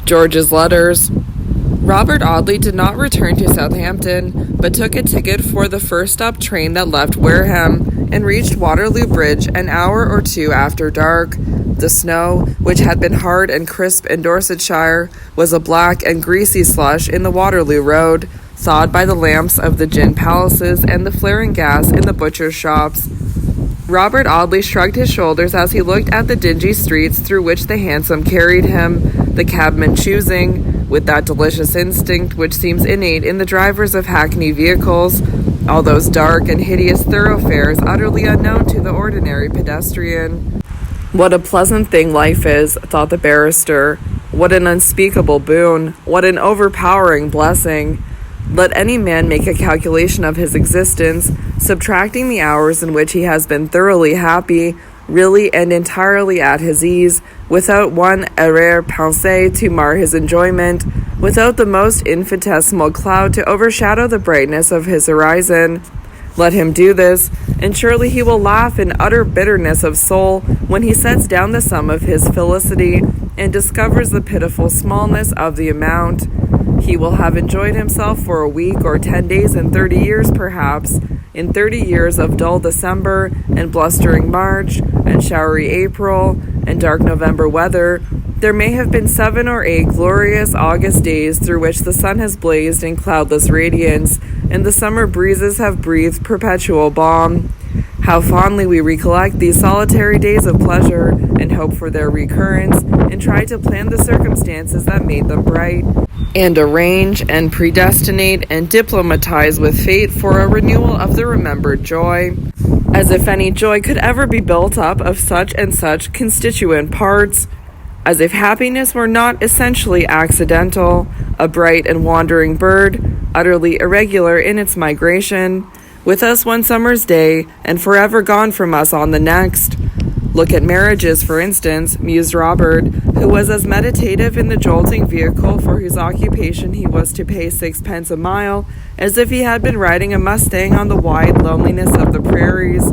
George's letters. Robert Audley did not return to Southampton, but took a ticket for the first stop train that left Wareham and reached Waterloo Bridge an hour or two after dark. The snow, which had been hard and crisp in Dorsetshire, was a black and greasy slush in the Waterloo Road, thawed by the lamps of the gin palaces and the flaring gas in the butcher's shops. Robert Audley shrugged his shoulders as he looked at the dingy streets through which the hansom carried him, the cabman choosing, with that delicious instinct which seems innate in the drivers of hackney vehicles, all those dark and hideous thoroughfares utterly unknown to the ordinary pedestrian. What a pleasant thing life is, thought the barrister. What an unspeakable boon. What an overpowering blessing. Let any man make a calculation of his existence, subtracting the hours in which he has been thoroughly happy, really and entirely at his ease, without one arrière-pensée to mar his enjoyment, without the most infinitesimal cloud to overshadow the brightness of his horizon. Let him do this, and surely he will laugh in utter bitterness of soul when he sets down the sum of his felicity and discovers the pitiful smallness of the amount. He will have enjoyed himself for a week or 10 days in 30 years, perhaps. In 30 years of dull December and blustering March and showery April and dark November weather, there may have been 7 or 8 glorious August days through which the sun has blazed in cloudless radiance, and the summer breezes have breathed perpetual balm. How fondly we recollect these solitary days of pleasure, and hope for their recurrence, and try to plan the circumstances that made them bright, and arrange and predestinate and diplomatize with fate for a renewal of the remembered joy, as if any joy could ever be built up of such and such constituent parts, as if happiness were not essentially accidental, a bright and wandering bird, utterly irregular in its migration, with us one summer's day, and forever gone from us on the next. Look at marriages, for instance, mused Robert, who was as meditative in the jolting vehicle for whose occupation he was to pay 6 pence a mile, as if he had been riding a Mustang on the wide loneliness of the prairies.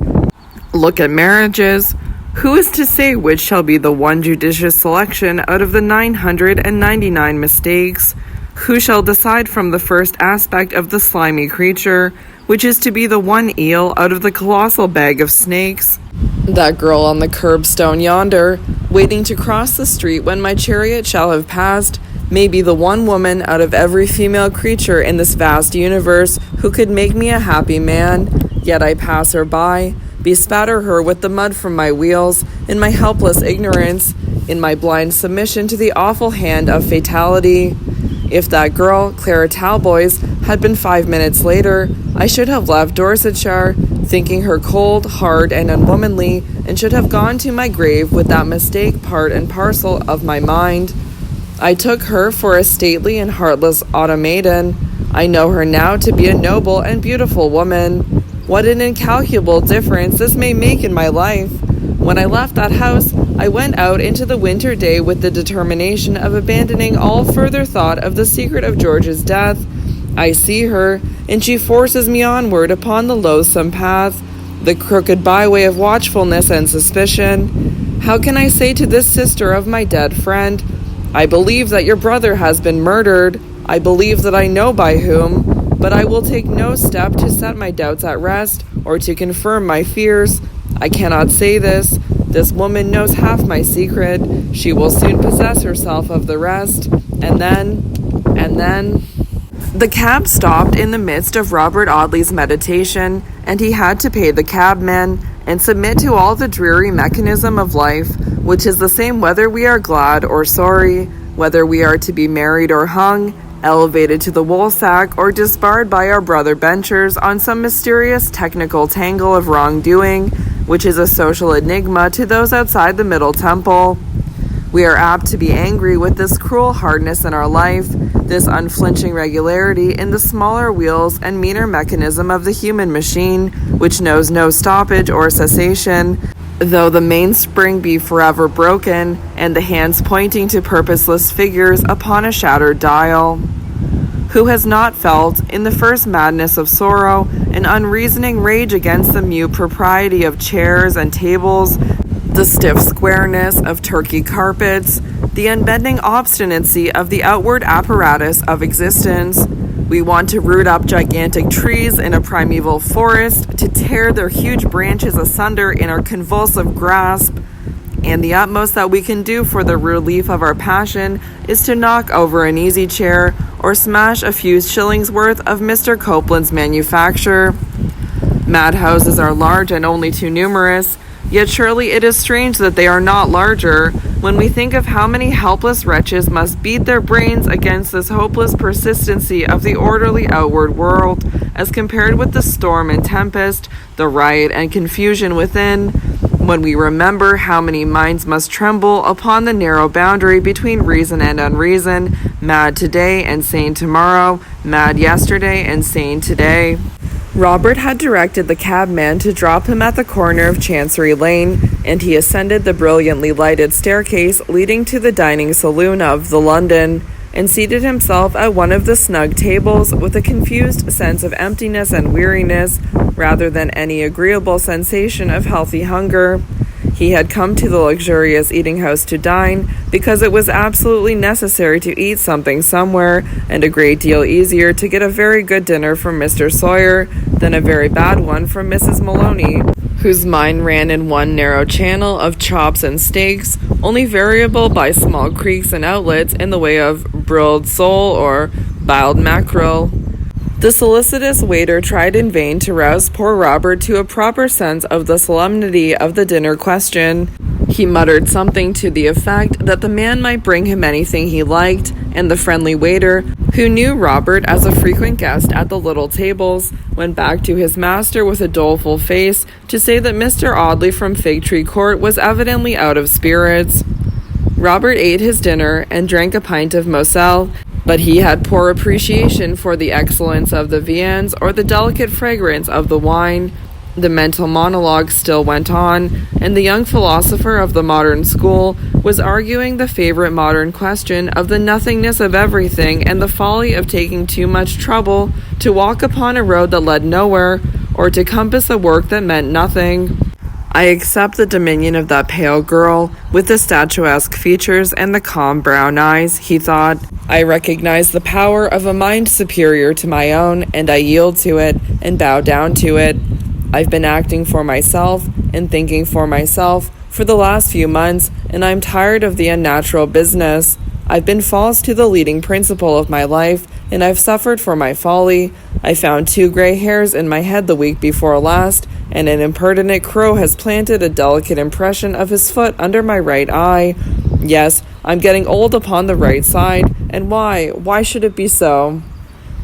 Look at marriages. Who is to say which shall be the one judicious selection out of the 999 mistakes? Who shall decide from the first aspect of the slimy creature, which is to be the one eel out of the colossal bag of snakes? That girl on the curbstone yonder, waiting to cross the street when my chariot shall have passed, may be the one woman out of every female creature in this vast universe who could make me a happy man, yet I pass her by, bespatter her with the mud from my wheels, in my helpless ignorance, in my blind submission to the awful hand of fatality. If that girl, Clara Talboys, had been 5 minutes later, I should have left Dorsetshire, thinking her cold, hard, and unwomanly, and should have gone to my grave with that mistake part and parcel of my mind. I took her for a stately and heartless automaton. I know her now to be a noble and beautiful woman. What an incalculable difference this may make in my life. When I left that house, I went out into the winter day with the determination of abandoning all further thought of the secret of George's death. I see her, and she forces me onward upon the loathsome path, the crooked byway of watchfulness and suspicion. How can I say to this sister of my dead friend, I believe that your brother has been murdered, I believe that I know by whom, but I will take no step to set my doubts at rest, or to confirm my fears. I cannot say this. This woman knows half my secret. She will soon possess herself of the rest. And then... The cab stopped in the midst of Robert Audley's meditation, and he had to pay the cabman, and submit to all the dreary mechanism of life, which is the same whether we are glad or sorry, whether we are to be married or hung, elevated to the woolsack, or disbarred by our brother benchers on some mysterious technical tangle of wrongdoing, which is a social enigma to those outside the Middle Temple. We are apt to be angry with this cruel hardness in our life, this unflinching regularity in the smaller wheels and meaner mechanism of the human machine, which knows no stoppage or cessation, though the mainspring be forever broken, and the hands pointing to purposeless figures upon a shattered dial. Who has not felt, in the first madness of sorrow, an unreasoning rage against the mute propriety of chairs and tables, The stiff squareness of Turkey carpets, the unbending obstinacy of the outward apparatus of existence. We want to root up gigantic trees in a primeval forest, to tear their huge branches asunder in our convulsive grasp. And the utmost that we can do for the relief of our passion is to knock over an easy chair or smash a few shillings worth of Mr. Copeland's manufacture. Madhouses are large and only too numerous, yet surely it is strange that they are not larger, when we think of how many helpless wretches must beat their brains against this hopeless persistency of the orderly outward world, as compared with the storm and tempest, the riot and confusion within, when we remember how many minds must tremble upon the narrow boundary between reason and unreason, mad today and sane tomorrow, mad yesterday and sane today. Robert had directed the cabman to drop him at the corner of Chancery Lane, and he ascended the brilliantly lighted staircase leading to the dining saloon of the London, and seated himself at one of the snug tables with a confused sense of emptiness and weariness, rather than any agreeable sensation of healthy hunger. He had come to the luxurious eating-house to dine, because it was absolutely necessary to eat something somewhere, and a great deal easier to get a very good dinner from Mr. Sawyer than a very bad one from Mrs. Maloney, whose mind ran in one narrow channel of chops and steaks, only variable by small creeks and outlets in the way of broiled sole or biled mackerel. The solicitous waiter tried in vain to rouse poor Robert to a proper sense of the solemnity of the dinner question. He muttered something to the effect that the man might bring him anything he liked, and the friendly waiter, who knew Robert as a frequent guest at the little tables, went back to his master with a doleful face to say that Mr. Audley from Fig Tree Court was evidently out of spirits. Robert ate his dinner and drank a pint of Moselle, but he had poor appreciation for the excellence of the viands or the delicate fragrance of the wine. The mental monologue still went on, and the young philosopher of the modern school was arguing the favorite modern question of the nothingness of everything and the folly of taking too much trouble to walk upon a road that led nowhere, or to compass a work that meant nothing. I accept the dominion of that pale girl, with the statuesque features and the calm brown eyes, he thought. I recognize the power of a mind superior to my own, and I yield to it, and bow down to it. I've been acting for myself, and thinking for myself, for the last few months, and I'm tired of the unnatural business. I've been false to the leading principle of my life, and I've suffered for my folly. I found 2 gray hairs in my head the week before last, and an impertinent crow has planted a delicate impression of his foot under my right eye. Yes, I'm getting old upon the right side, and why? Why should it be so?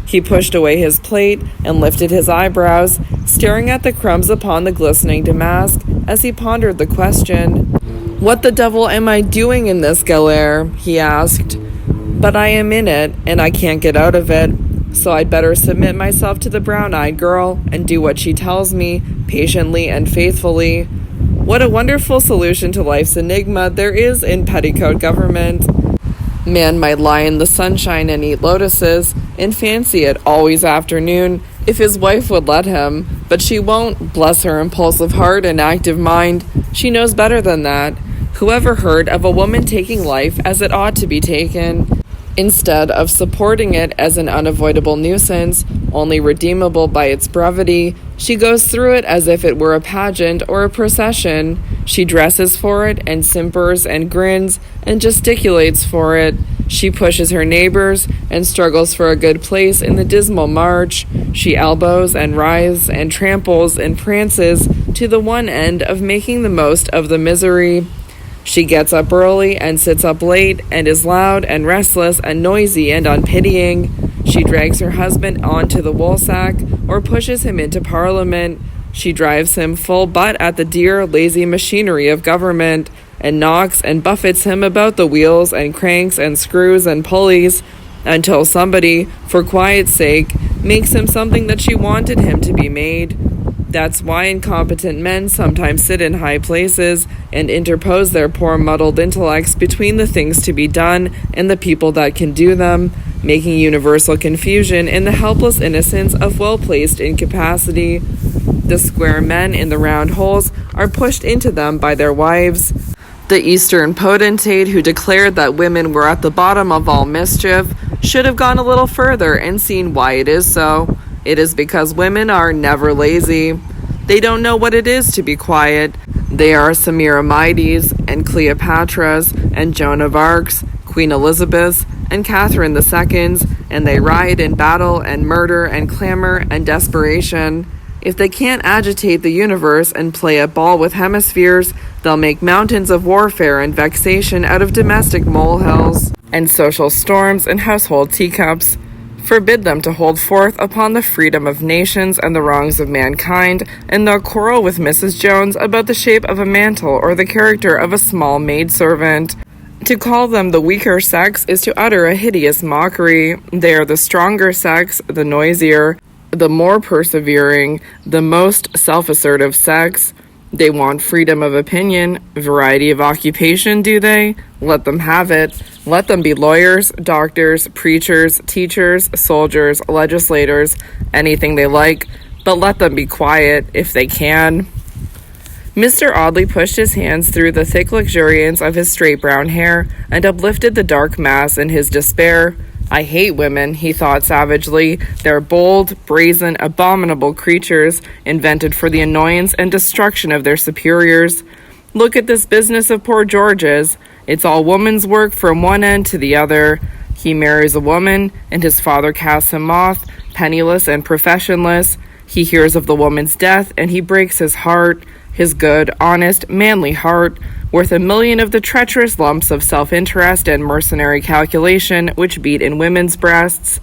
He pushed away his plate and lifted his eyebrows, staring at the crumbs upon the glistening damask as he pondered the question. "What the devil am I doing in this galère?" he asked. "But I am in it, and I can't get out of it. So I'd better submit myself to the brown-eyed girl and do what she tells me, patiently and faithfully. What a wonderful solution to life's enigma there is in petticoat government. Man might lie in the sunshine and eat lotuses, and fancy it always afternoon, if his wife would let him, but she won't, bless her impulsive heart and active mind. She knows better than that. Whoever heard of a woman taking life as it ought to be taken? Instead of supporting it as an unavoidable nuisance, only redeemable by its brevity, she goes through it as if it were a pageant or a procession. She dresses for it, and simpers and grins, and gesticulates for it. She pushes her neighbors, and struggles for a good place in the dismal march. She elbows and writhes and tramples and prances to the one end of making the most of the misery. She gets up early and sits up late, and is loud and restless and noisy and unpitying. She drags her husband onto the woolsack, or pushes him into Parliament. She drives him full butt at the dear, lazy machinery of government, and knocks and buffets him about the wheels and cranks and screws and pulleys, until somebody, for quiet's sake, makes him something that she wanted him to be made. That's why incompetent men sometimes sit in high places and interpose their poor muddled intellects between the things to be done and the people that can do them, making universal confusion in the helpless innocence of well-placed incapacity. The square men in the round holes are pushed into them by their wives. The Eastern potentate who declared that women were at the bottom of all mischief should have gone a little further and seen why it is so. It is because women are never lazy. They don't know what it is to be quiet. They are Semiramides and Cleopatras and Joan of Arcs, Queen Elizabeths and Catherine IIs, and they riot in battle and murder and clamor and desperation. If they can't agitate the universe and play at ball with hemispheres, they'll make mountains of warfare and vexation out of domestic molehills, and social storms and household teacups. Forbid them to hold forth upon the freedom of nations and the wrongs of mankind, and they'll quarrel with Mrs. Jones about the shape of a mantle or the character of a small maidservant. To call them the weaker sex is to utter a hideous mockery. They are the stronger sex, the noisier, the more persevering, the most self-assertive sex. They want freedom of opinion, variety of occupation, do they? Let them have it. Let them be lawyers, doctors, preachers, teachers, soldiers, legislators, anything they like, but let them be quiet if they can. Mr. Audley pushed his hands through the thick luxuriance of his straight brown hair and uplifted the dark mass in his despair. I hate women, he thought savagely. They're bold, brazen, abominable creatures, invented for the annoyance and destruction of their superiors. Look at this business of poor George's. It's all woman's work from one end to the other. He marries a woman, and his father casts him off, penniless and professionless. He hears of the woman's death, and he breaks his heart, his good, honest, manly heart, worth 1,000,000 of the treacherous lumps of self-interest and mercenary calculation which beat in women's breasts.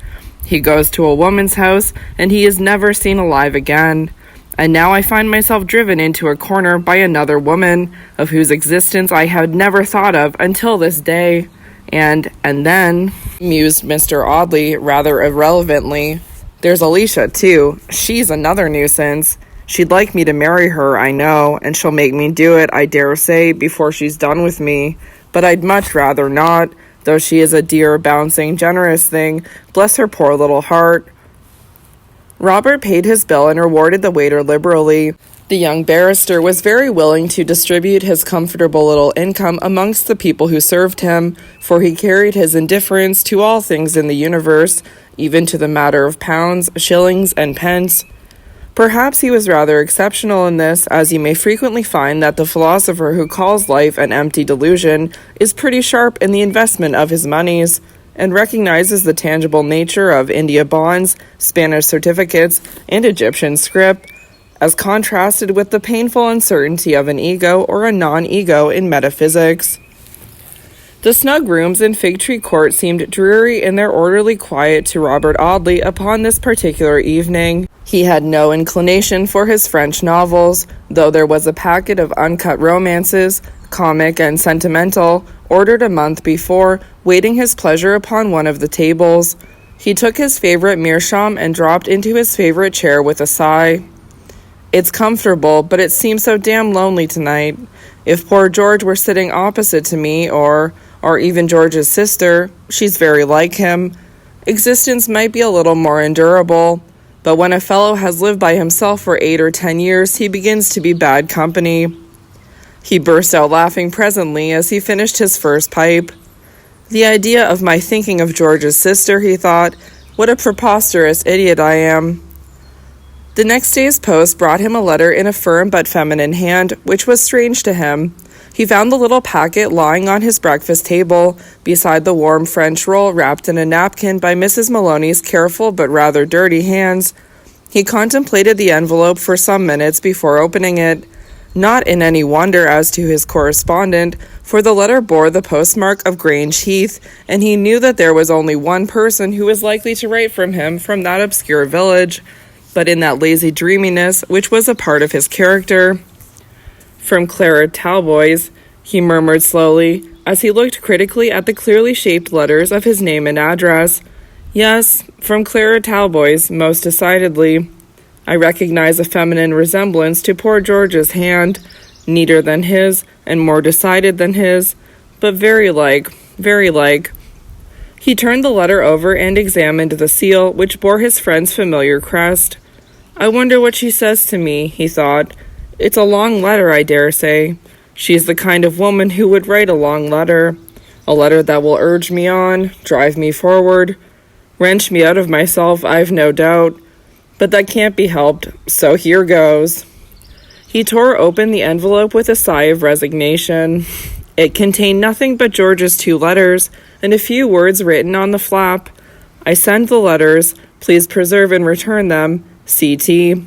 He goes to a woman's house, and he is never seen alive again. And now I find myself driven into a corner by another woman, of whose existence I had never thought of until this day. And then, mused Mr. Audley rather irrelevantly, there's Alicia, too. She's another nuisance. She'd like me to marry her, I know, and she'll make me do it, I dare say, before she's done with me. But I'd much rather not, though she is a dear, bouncing, generous thing. Bless her poor little heart. Robert paid his bill and rewarded the waiter liberally. The young barrister was very willing to distribute his comfortable little income amongst the people who served him, for he carried his indifference to all things in the universe, even to the matter of pounds, shillings, and pence. Perhaps he was rather exceptional in this, as you may frequently find that the philosopher who calls life an empty delusion is pretty sharp in the investment of his moneys, and recognizes the tangible nature of India bonds, Spanish certificates, and Egyptian scrip, as contrasted with the painful uncertainty of an ego or a non-ego in metaphysics. The snug rooms in Fig Tree Court seemed dreary in their orderly quiet to Robert Audley upon this particular evening. He had no inclination for his French novels, though there was a packet of uncut romances, comic and sentimental, ordered a month before, waiting his pleasure upon one of the tables. He took his favorite meerschaum and dropped into his favorite chair with a sigh. It's comfortable, but it seems so damn lonely tonight. If poor George were sitting opposite to me, or even George's sister, she's very like him, existence might be a little more endurable. But when a fellow has lived by himself for 8 or 10 years, he begins to be bad company. He burst out laughing presently as he finished his first pipe. The idea of my thinking of George's sister, he thought, what a preposterous idiot I am. The next day's post brought him a letter in a firm but feminine hand, which was strange to him. He found the little packet lying on his breakfast table, beside the warm French roll wrapped in a napkin by Mrs. Maloney's careful but rather dirty hands. He contemplated the envelope for some minutes before opening it, not in any wonder as to his correspondent, for the letter bore the postmark of Grange Heath, and he knew that there was only one person who was likely to write from him from that obscure village, but in that lazy dreaminess which was a part of his character. From Clara Talboys, he murmured slowly, as he looked critically at the clearly shaped letters of his name and address. Yes, from Clara Talboys, most decidedly. I recognize a feminine resemblance to poor George's hand, neater than his, and more decided than his, but very like, very like. He turned the letter over and examined the seal, which bore his friend's familiar crest. I wonder what she says to me, he thought. It's a long letter, I dare say. She's the kind of woman who would write a long letter. A letter that will urge me on, drive me forward, wrench me out of myself, I've no doubt. But that can't be helped, so here goes." He tore open the envelope with a sigh of resignation. It contained nothing but George's 2 letters and a few words written on the flap. "I send the letters. Please preserve and return them. C.T."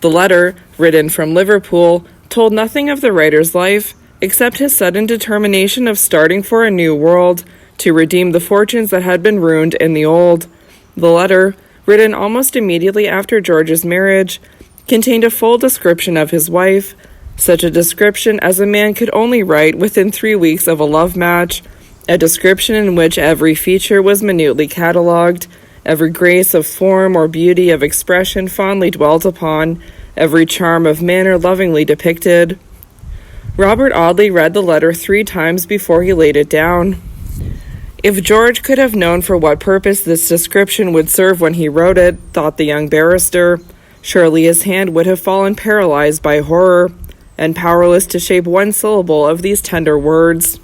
The letter, written from Liverpool, told nothing of the writer's life, except his sudden determination of starting for a new world, to redeem the fortunes that had been ruined in the old. The letter, written almost immediately after George's marriage, contained a full description of his wife, such a description as a man could only write within 3 weeks of a love match, a description in which every feature was minutely catalogued, every grace of form or beauty of expression fondly dwelt upon, every charm of manner lovingly depicted. Robert Audley read the letter 3 times before he laid it down. If George could have known for what purpose this description would serve when he wrote it, thought the young barrister, surely his hand would have fallen paralyzed by horror, and powerless to shape one syllable of these tender words.